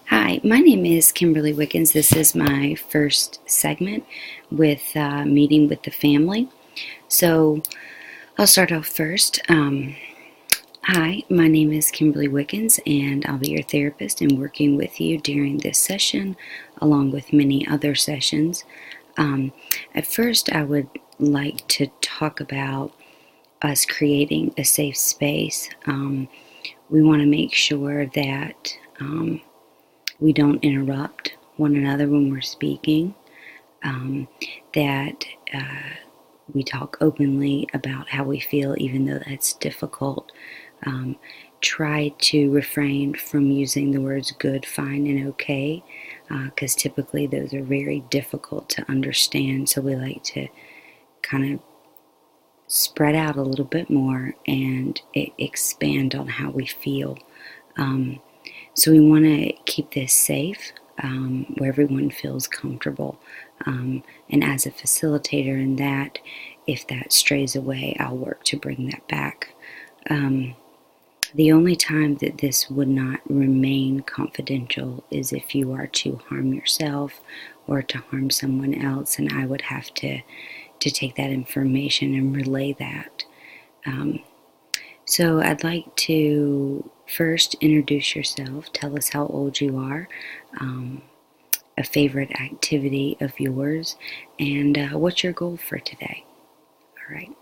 Hi, my name is Kimberly Wickens. This is my first segment with meeting with the family. So I'll start off first. Hi, my name is Kimberly Wickens, and I'll be your therapist and working with you during this session, along with many other sessions. At first, I would like to talk about us creating a safe space. We want to make sure that we don't interrupt one another when we're speaking, that we talk openly about how we feel, even though that's difficult. Try to refrain from using the words good, fine, and okay, because typically those are very difficult to understand. So we like to kind of spread out a little bit more and expand on how we feel. So we want to keep this safe, where everyone feels comfortable. And as a facilitator in that, if that strays away, I'll work to bring that back. The only time that this would not remain confidential is if you are to harm yourself or to harm someone else, and I would have to take that information and relay that. So I'd like to first introduce yourself. Tell us how old you are, a favorite activity of yours, and what's your goal for today. All right.